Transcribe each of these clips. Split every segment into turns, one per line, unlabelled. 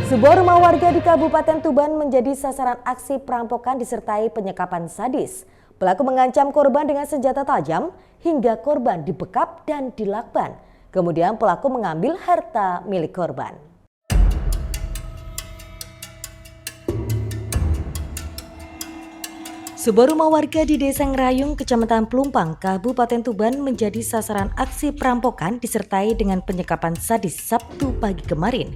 Sebuah rumah warga di Kabupaten Tuban menjadi sasaran aksi perampokan disertai penyekapan sadis. Pelaku mengancam korban dengan senjata tajam hingga korban dibekap dan dilakban. Kemudian pelaku mengambil harta milik korban. Sebuah rumah warga di Desa Ngerayung, Kecamatan Pelumpang, Kabupaten Tuban menjadi sasaran aksi perampokan disertai dengan penyekapan sadis Sabtu pagi kemarin.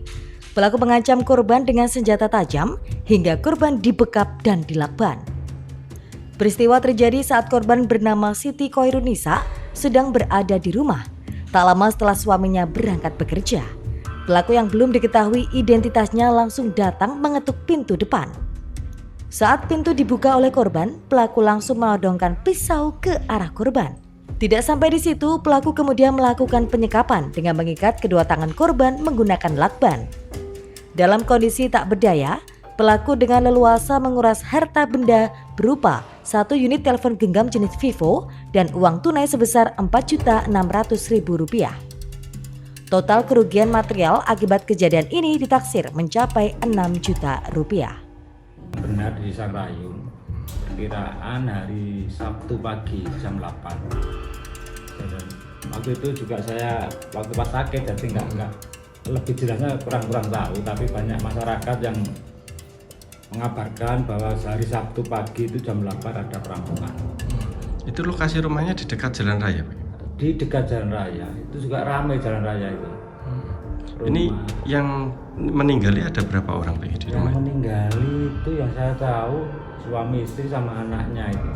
Pelaku mengancam korban dengan senjata tajam hingga korban dibekap dan dilakban. Peristiwa terjadi saat korban bernama Siti Koirunisa sedang berada di rumah. Tak lama setelah suaminya berangkat bekerja. Pelaku yang belum diketahui identitasnya langsung datang mengetuk pintu depan. Saat pintu dibuka oleh korban, pelaku langsung menodongkan pisau ke arah korban. Tidak sampai di situ, pelaku kemudian melakukan penyekapan dengan mengikat kedua tangan korban menggunakan lakban. Dalam kondisi tak berdaya, pelaku dengan leluasa menguras harta benda berupa 1 unit telepon genggam jenis Vivo dan uang tunai sebesar Rp4.600.000. Total kerugian material akibat kejadian ini ditaksir mencapai Rp6 juta.
Benar di Desa Ngerayung, perkiraan hari Sabtu pagi jam 8. Dan waktu itu juga saya waktu pas sakit, jadi enggak lebih jelasnya kurang tahu, tapi banyak masyarakat yang mengabarkan bahwa hari Sabtu pagi itu jam 8 ada perampokan.
Itu lokasi rumahnya di dekat jalan raya, Pak?
Di dekat jalan raya, itu juga ramai jalan raya itu.
Ini yang meninggali ada berapa orang, Pak, di rumah?
Yang meninggali itu yang saya tahu suami istri sama anaknya itu.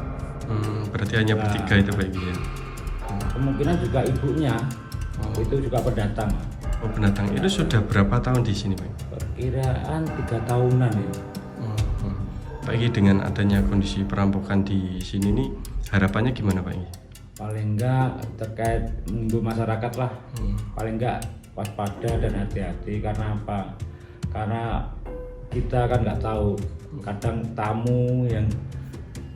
Berarti hanya bertiga itu, Pak, ya?
Kemungkinan juga ibunya itu juga pendatang.
Oh, pendatang. Itu sudah berapa tahun di sini, Pak?
Perkiraan 3 tahunan ya.
Pak Igi, dengan adanya kondisi perampokan di sini nih, harapannya gimana, Pak Igi?
Paling enggak terkait mengimbau masyarakat lah, paling enggak waspada dan hati-hati. Karena apa? Karena kita kan nggak tahu, kadang tamu yang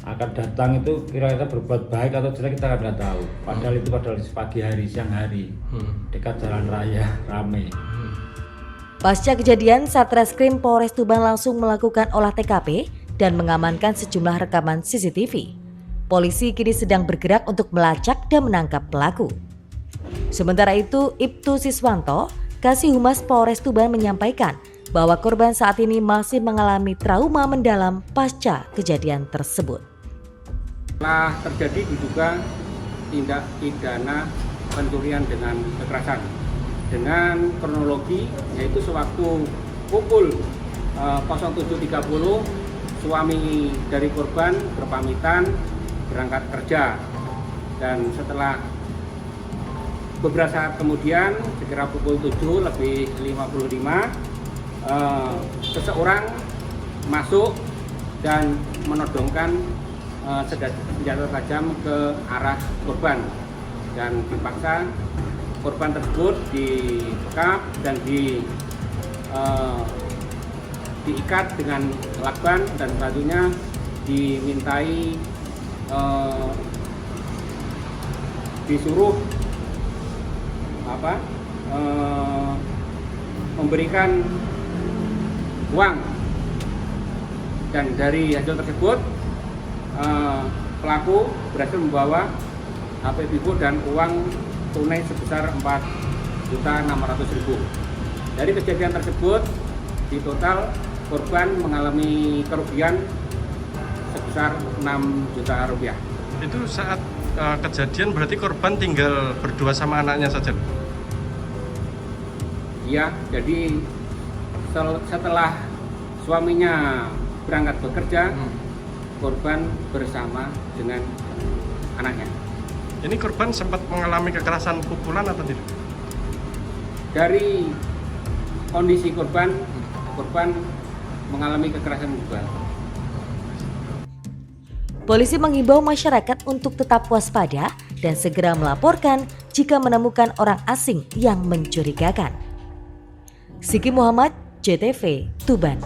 akan datang itu kira-kira berbuat baik atau jelek kita kan nggak tahu. Padahal itu pagi hari, siang hari, dekat jalan raya, ramai.
Pasca kejadian, Satreskrim Polres Tuban langsung melakukan olah TKP dan mengamankan sejumlah rekaman CCTV. Polisi kini sedang bergerak untuk melacak dan menangkap pelaku. Sementara itu, Ibtu Siswanto, Kasih Humas Polres Tuban menyampaikan bahwa korban saat ini masih mengalami trauma mendalam pasca kejadian tersebut.
Telah terjadi diduga tindak pidana pencurian dengan kekerasan dengan kronologi yaitu sewaktu pukul 07.30 suami dari korban berpamitan berangkat kerja, dan setelah beberapa saat kemudian sekira pukul 7:55 seseorang masuk dan menodongkan senjata tajam ke arah korban, dan dipaksa korban tersebut dibekap dan diikat dengan lakban, dan selanjutnya dimintai disuruh memberikan uang, dan dari hasil tersebut pelaku berhasil membawa HP Vivo dan uang tunai sebesar Rp4.600.000. Dari kejadian tersebut di total korban mengalami kerugian sebesar Rp6 juta.
Itu saat kejadian berarti korban tinggal berdua sama anaknya saja?
Iya, jadi setelah suaminya berangkat bekerja, korban bersama dengan anaknya.
Ini korban sempat mengalami kekerasan pukulan atau tidak?
Dari kondisi korban mengalami kekerasan juga.
Polisi mengimbau masyarakat untuk tetap waspada dan segera melaporkan jika menemukan orang asing yang mencurigakan. Siki Muhammad, JTV, Tuban.